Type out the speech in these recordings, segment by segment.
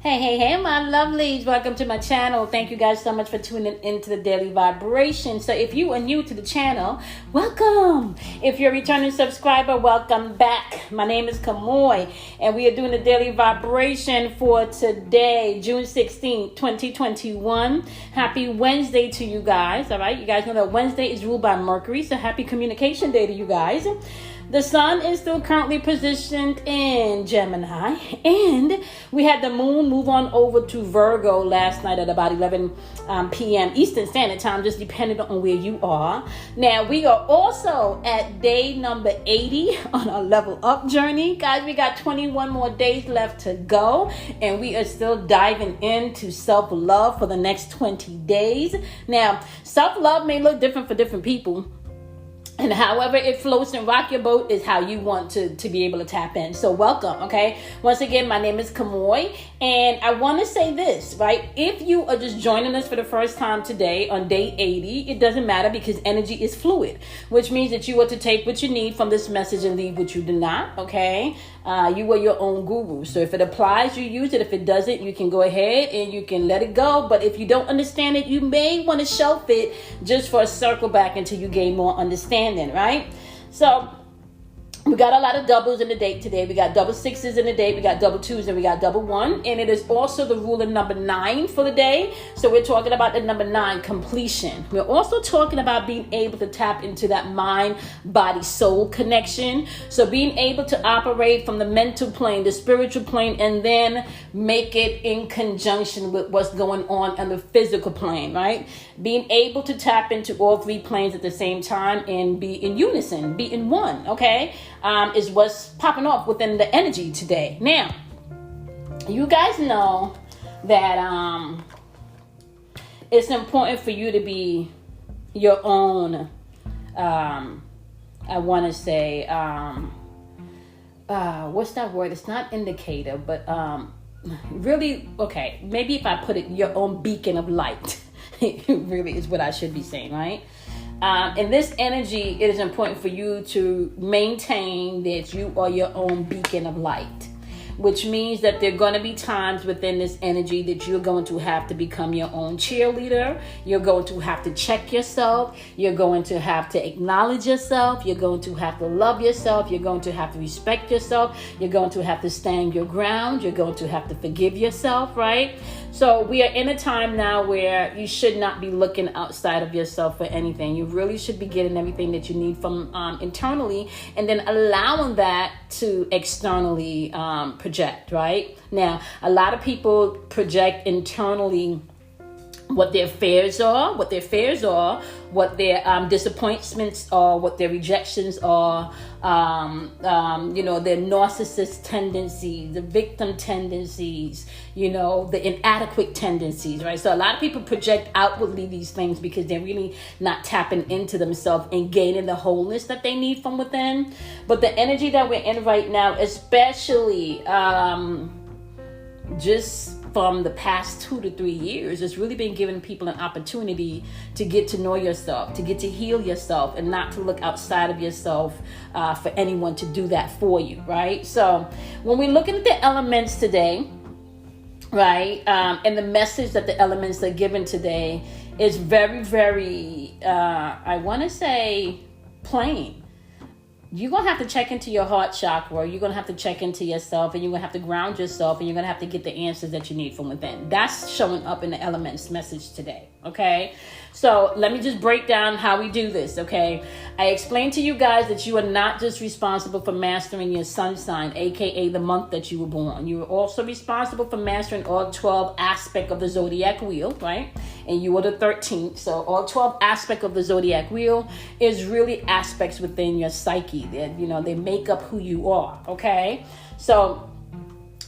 Hey, my lovelies. Welcome to my channel. Thank you guys so much for tuning into the Daily Vibration. So if you are new to the channel, welcome. If you're a returning subscriber, welcome back. My name is Kamoy, and we are doing the Daily Vibration for today, June 16th, 2021. Happy Wednesday to you guys, all right? You guys know that Wednesday is ruled by Mercury, so happy Communication Day to you guys. The sun is still currently positioned in Gemini, and we had the moon move on over to Virgo last night at about 11 p.m. Eastern Standard Time, just depending on where you are. Now, we are also at day number 80 on our level up journey. Guys, we got 21 more days left to go, and we are still diving into self-love for the next 20 days. Now, self-love may look different for different people. And however it floats and rock your boat is how you want to be able to tap in. So welcome, okay? Once again, my name is Kamoy. And I want to say this, right? If you are just joining us for the first time today on day 80, it doesn't matter because energy is fluid, which means that you are to take what you need from this message and leave what you do not, okay? You are your own guru. So if it applies, you use it. If it doesn't, you can go ahead and you can let it go. But if you don't understand it, you may want to shelf it just for a circle back until you gain more understanding, right? So we got a lot of doubles in the date today. We got double sixes in the date. We got double twos and we got double one. And it is also the rule of number 9 for the day. So we're talking about the number 9, completion. We're also talking about being able to tap into that mind, body, soul connection. So being able to operate from the mental plane, the spiritual plane, and then make it in conjunction with what's going on the physical plane, right? Being able to tap into all 3 planes at the same time and be in unison, be in one, okay? Is what's popping off within the energy today. Now, you guys know that it's important for you to be your own, I want to say, what's that word? It's not indicator, but really, okay, maybe if I put it, your own beacon of light. It really is what I should be saying, right? In this energy, it is important for you to maintain that you are your own beacon of light, which means that there are going to be times within this energy that you're going to have to become your own cheerleader. You're going to have to check yourself. You're going to have to acknowledge yourself. You're going to have to love yourself. You're going to have to respect yourself. You're going to have to stand your ground. You're going to have to forgive yourself, right? So we are in a time now where you should not be looking outside of yourself for anything. You really should be getting everything that you need from internally and then allowing that to externally project, right? Now, a lot of people project internally what their fears are, what their disappointments are, what their rejections are, their narcissist tendencies, the victim tendencies, the inadequate tendencies, right? So a lot of people project outwardly these things because they're really not tapping into themselves and gaining the wholeness that they need from within. But the energy that we're in right now, especially just from the past 2 to 3 years, it's really been giving people an opportunity to get to know yourself, to get to heal yourself, and not to look outside of yourself for anyone to do that for you, right? So when we're looking at the elements today, right, and the message that the elements are given today is very, very, I want to say, plain. You're going to have to check into your heart chakra. You're going to have to check into yourself, and you're going to have to ground yourself, and you're going to have to get the answers that you need from within. That's showing up in the elements message today, okay? So let me just break down how we do this, okay? I explained to you guys that you are not just responsible for mastering your sun sign, aka the month that you were born. You are also responsible for mastering all 12 aspects of the zodiac wheel, right? And you are the 13th. So all 12 aspects of the zodiac wheel is really aspects within your psyche that, they make up who you are, okay? So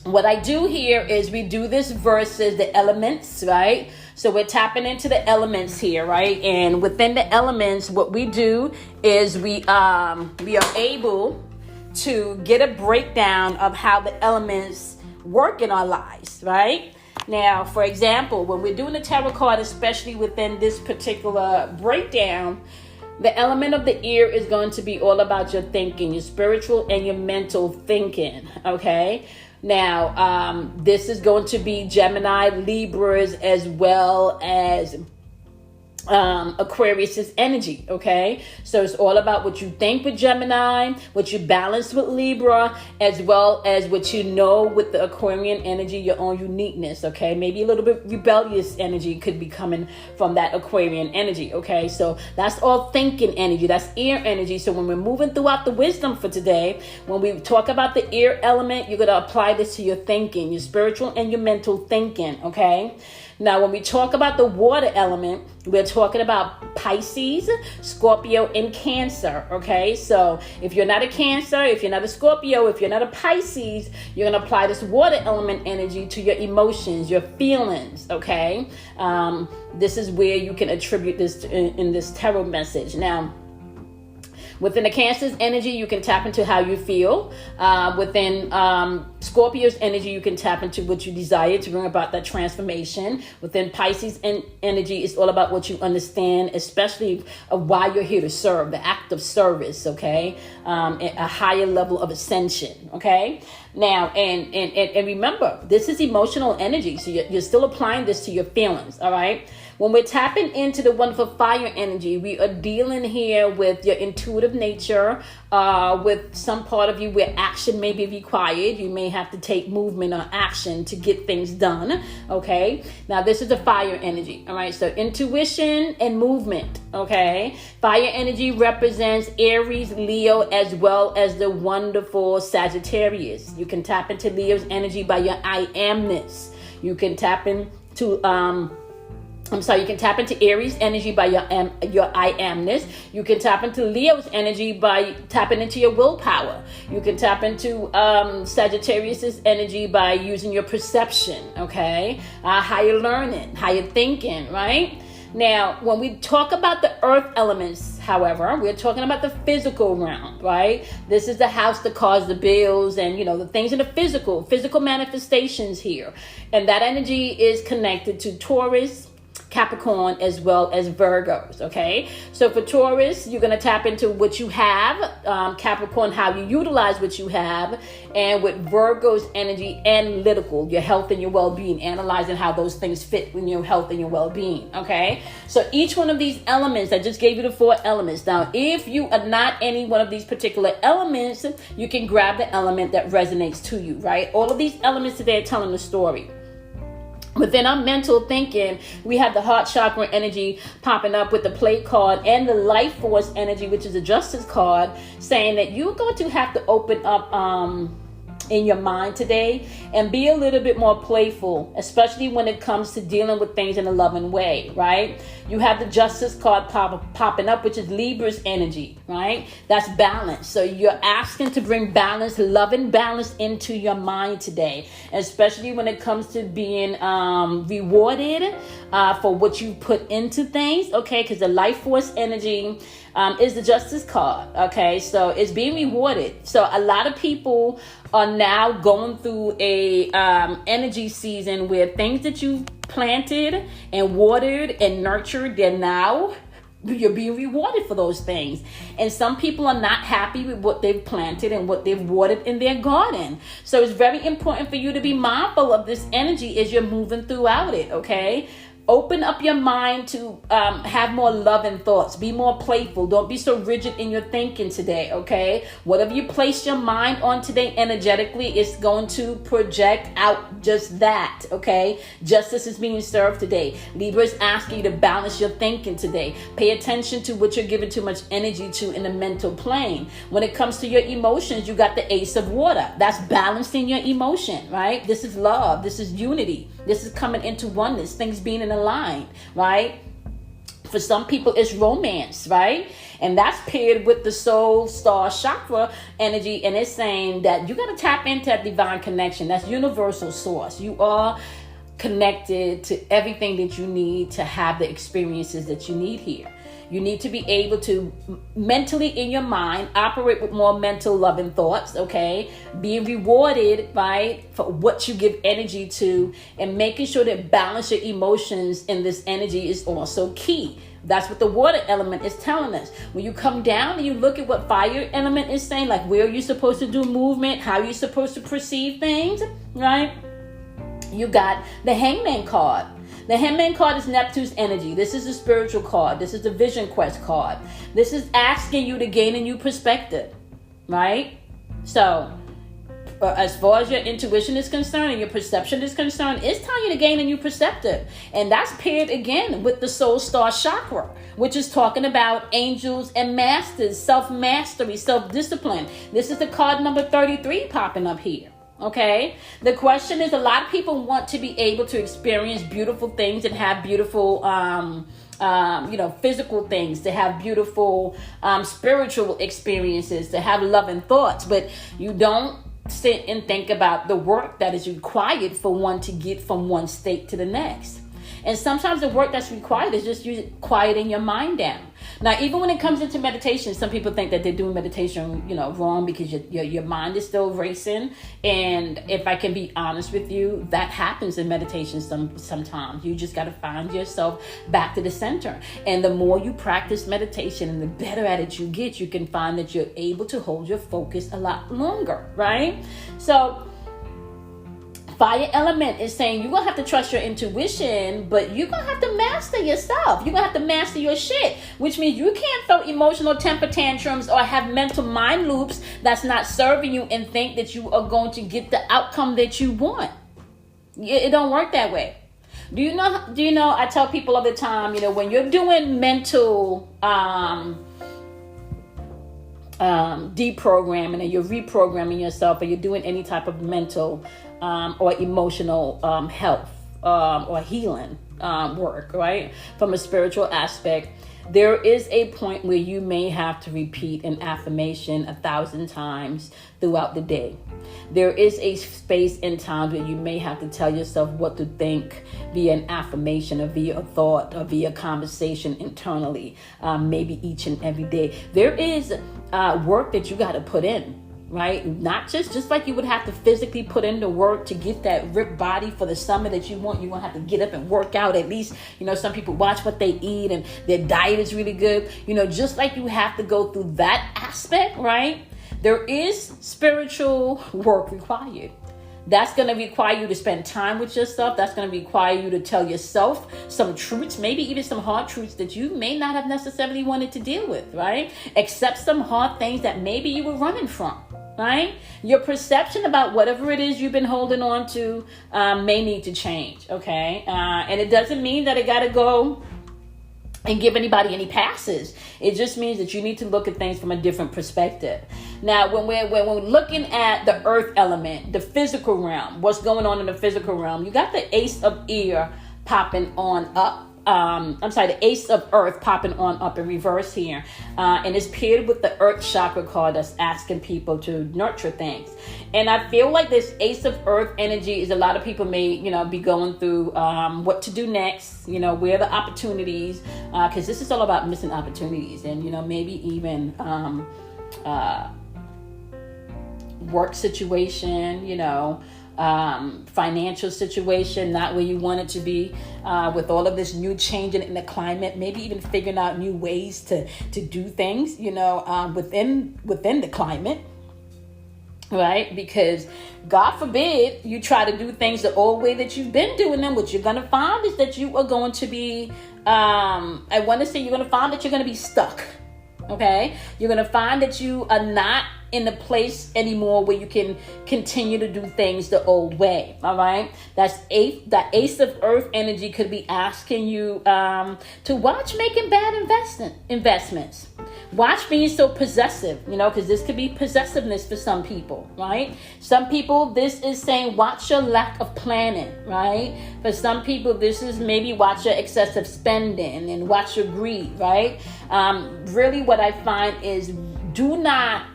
what I do here is we do this versus the elements, right? So we're tapping into the elements here, right? And within the elements, what we do is we are able to get a breakdown of how the elements work in our lives, right? Now, for example, when we're doing the tarot card, especially within this particular breakdown, the element of the ear is going to be all about your thinking, your spiritual and your mental thinking, okay? Now, this is going to be Gemini, Libras, as well as Aquarius's energy. Okay, so it's all about what you think with Gemini, what you balance with Libra, as well as what you know with the Aquarian energy, your own uniqueness. Okay, maybe a little bit rebellious energy could be coming from that Aquarian energy. Okay, so that's all thinking energy, that's air energy. So when we're moving throughout the wisdom for today, when we talk about the air element, you're going to apply this to your thinking, your spiritual and your mental thinking. Okay, now when we talk about the water element, we're talking about Pisces, Scorpio, and Cancer. Okay, so if you're not a Cancer, if you're not a Scorpio, if you're not a Pisces, you're going to apply this water element energy to your emotions, your feelings. Okay, this is where you can attribute this in this tarot message. Now, within the Cancer's energy, you can tap into how you feel. Within Scorpio's energy, you can tap into what you desire to bring about that transformation. Within Pisces' energy, it's all about what you understand, especially why you're here to serve, the act of service, okay? A higher level of ascension, okay? Now, and remember, this is emotional energy, so you're still applying this to your feelings, all right? When we're tapping into the wonderful fire energy, we are dealing here with your intuitive nature, with some part of you where action may be required. You may have to take movement or action to get things done, okay? Now, this is the fire energy, all right? So intuition and movement, okay? Fire energy represents Aries, Leo, as well as the wonderful Sagittarius. You can tap into Leo's energy by your I amness. You can tap into you can tap into Aries energy by your I amness. You can tap into Leo's energy by tapping into your willpower. You can tap into Sagittarius's energy by using your perception, okay? Higher learning, higher thinking, right? Now, when we talk about the earth elements, however, we're talking about the physical realm, right? This is the house, the cars, the bills, and, you know, the things in the physical manifestations here. And that energy is connected to Taurus, Capricorn, as well as Virgos, okay? So for Taurus, you're going to tap into what you have, Capricorn, how you utilize what you have, and with Virgo's energy, analytical, your health and your well-being, analyzing how those things fit in your health and your well-being, okay? So each one of these elements, I just gave you the 4 elements. Now, if you are not any one of these particular elements, you can grab the element that resonates to you, right? All of these elements today are telling the story. Within our mental thinking, we have the heart chakra energy popping up with the play card and the life force energy, which is a justice card, saying that you're going to have to open up in your mind today and be a little bit more playful, especially when it comes to dealing with things in a loving way, right? You have the justice card popping up, which is Libra's energy, right? That's balance. So you're asking to bring balance, love and balance into your mind today, especially when it comes to being rewarded for what you put into things, okay? Because the life force energy is the justice card, okay? So it's being rewarded. So a lot of people are now going through a energy season where things that you planted and watered and nurtured, you're being rewarded for those things. And some people are not happy with what they've planted and what they've watered in their garden. So it's very important for you to be mindful of this energy as you're moving throughout it, okay? Open up your mind to have more loving thoughts. Be more playful. Don't be so rigid in your thinking today, okay? Whatever you place your mind on today energetically, it's going to project out just that, okay? Justice is being served today. Libra is asking you to balance your thinking today. Pay attention to what you're giving too much energy to in the mental plane. When it comes to your emotions, you got the Ace of Water. That's balancing your emotion, right? This is love. This is unity. This is coming into oneness, things being in aligned, right? For some people, it's romance, right? And that's paired with the soul star chakra energy. And it's saying that you got to tap into that divine connection. That's universal source. You are connected to everything that you need to have the experiences that you need here. You need to be able to mentally in your mind operate with more mental loving thoughts, okay? Being rewarded, right, for what you give energy to, and making sure that balance your emotions in this energy is also key, That's what the water element is telling us. When you come down and you look at what fire element is saying, like where you're supposed to do movement, how you're supposed to perceive things, right? You got the Hangman card. The Hangman card is Neptune's energy. This is the spiritual card. This is the Vision Quest card. This is asking you to gain a new perspective, right? So, as far as your intuition is concerned and your perception is concerned, it's telling you to gain a new perspective. And that's paired again with the soul star chakra, which is talking about angels and masters, self-mastery, self-discipline. This is the card number 33 popping up here. Okay. The question is, a lot of people want to be able to experience beautiful things and have beautiful, physical things, to have beautiful spiritual experiences, to have loving thoughts, but you don't sit and think about the work that is required for one to get from one state to the next. And sometimes the work that's required is just you quieting your mind down. Now, even when it comes into meditation, some people think that they're doing meditation, wrong, because your mind is still racing. And if I can be honest with you, that happens in meditation sometimes. You just got to find yourself back to the center. And the more you practice meditation and the better at it you get, you can find that you're able to hold your focus a lot longer, right? So fire element is saying you're going to have to trust your intuition, but you're going to have to master yourself. You're going to have to master your shit, which means you can't throw emotional temper tantrums or have mental mind loops that's not serving you and think that you are going to get the outcome that you want. It don't work that way. Do you know, I tell people all the time, when you're doing mental deprogramming and you're reprogramming yourself, or you're doing any type of mental or emotional health or healing work, right? From a spiritual aspect, there is a point where you may have to repeat an affirmation 1,000 times throughout the day. There is a space in time where you may have to tell yourself what to think via an affirmation or via a thought or via conversation internally, maybe each and every day. There is work that you got to put in. Right? Not just like you would have to physically put in the work to get that ripped body for the summer that you want. You won't have to get up and work out. At least, some people watch what they eat and their diet is really good. Just like you have to go through that aspect, right? There is spiritual work required. That's going to require you to spend time with yourself. That's going to require you to tell yourself some truths, maybe even some hard truths that you may not have necessarily wanted to deal with, right? Accept some hard things that maybe you were running from. Right? Your perception about whatever it is you've been holding on to may need to change. Okay. And it doesn't mean that it got to go and give anybody any passes. It just means that you need to look at things from a different perspective. Now, when we're looking at the earth element, the physical realm, what's going on in the physical realm, you got the Ace of Ear popping on up. The Ace of Earth popping on up in reverse here. And it's paired with the Earth chakra card that's asking people to nurture things. And I feel like this Ace of Earth energy is a lot of people may, be going through what to do next, where the opportunities, because this is all about missing opportunities and, maybe even work situation, financial situation, not where you want it to be, with all of this new changing in the climate, maybe even figuring out new ways to do things, within the climate, right? Because God forbid you try to do things the old way that you've been doing them. What you're going to find is that you are going to be, you're going to find that you're going to be stuck. Okay. You're going to find that you are not in the place anymore where you can continue to do things the old way. All right. That Ace of Earth energy could be asking you to watch making bad investments. Watch being so possessive, because this could be possessiveness for some people, right? Some people, this is saying watch your lack of planning, right? For some people, this is maybe watch your excessive spending and watch your greed, right? Really what I find is do not,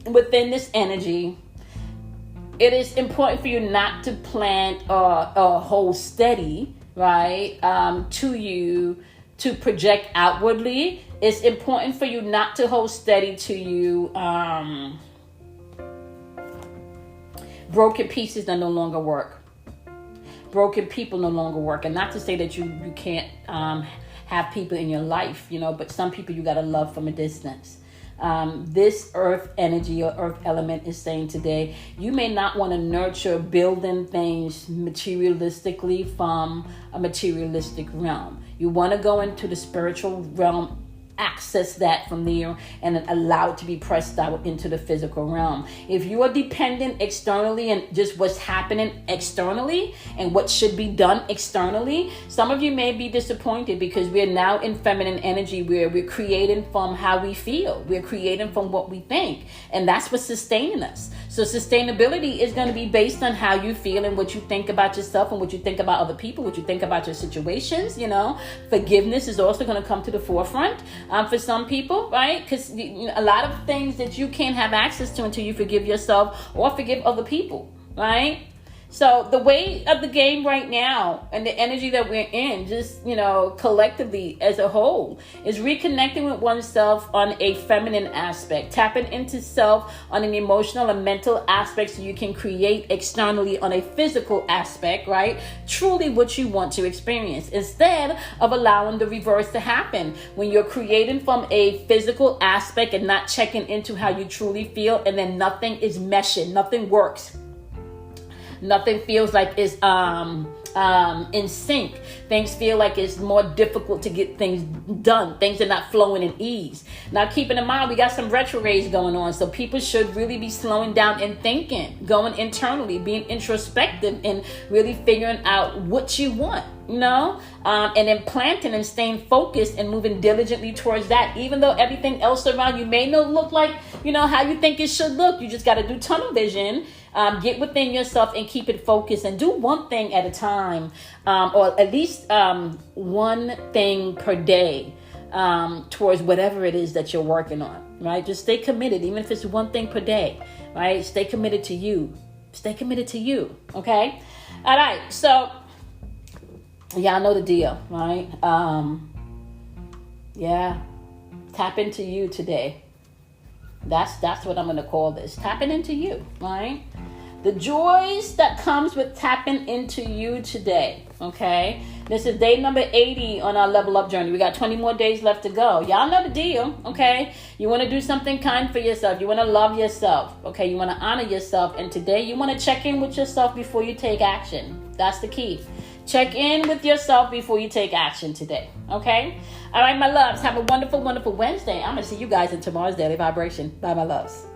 within this energy, it is important for you not to plant a hold steady, right, to project outwardly. It's important for you not to hold steady to you broken pieces that no longer work. Broken people no longer work. And not to say that you can't have people in your life, but some people you got to love from a distance. This earth energy or earth element is saying today, you may not want to nurture building things materialistically from a materialistic realm. You want to go into the spiritual realm, access that from there, and then allow it to be pressed out into the physical realm. If you are dependent externally and just what's happening externally and what should be done externally, some of you may be disappointed because we're now in feminine energy where we're creating from how we feel. We're creating from what we think. And that's what's sustaining us. So sustainability is going to be based on how you feel and what you think about yourself and what you think about other people, what you think about your situations. Forgiveness is also going to come to the forefront. For some people, right? Because a lot of things that you can't have access to until you forgive yourself or forgive other people, right? So the way of the game right now and the energy that we're in, just, collectively as a whole, is reconnecting with oneself on a feminine aspect, tapping into self on an emotional and mental aspect so you can create externally on a physical aspect, right? Truly what you want to experience, instead of allowing the reverse to happen when you're creating from a physical aspect and not checking into how you truly feel, and then nothing is meshing, nothing works. Nothing feels like it's in sync. Things feel like it's more difficult to get things done. Things are not flowing in ease. Now, keeping in mind, we got some retrogrades going on. So people should really be slowing down and thinking, going internally, being introspective and really figuring out what you want. And then planting and staying focused and moving diligently towards that, even though everything else around you may not look like, how you think it should look. You just got to do tunnel vision, get within yourself and keep it focused and do one thing at a time, or at least one thing per day towards whatever it is that you're working on, right? Just stay committed, even if it's one thing per day, right? Stay committed to you. Stay committed to you, okay? All right, so y'all know the deal, right? Tap into you today. That's what I'm going to call this. Tapping into you, right? The joys that comes with tapping into you today, okay? This is day number 80 on our level up journey. We got 20 more days left to go. Y'all know the deal, okay? You want to do something kind for yourself. You want to love yourself, okay? You want to honor yourself. And today you want to check in with yourself before you take action. That's the key. Check in with yourself before you take action today, okay? All right, my loves, have a wonderful, wonderful Wednesday. I'm going to see you guys in tomorrow's Daily Vibration. Bye, my loves.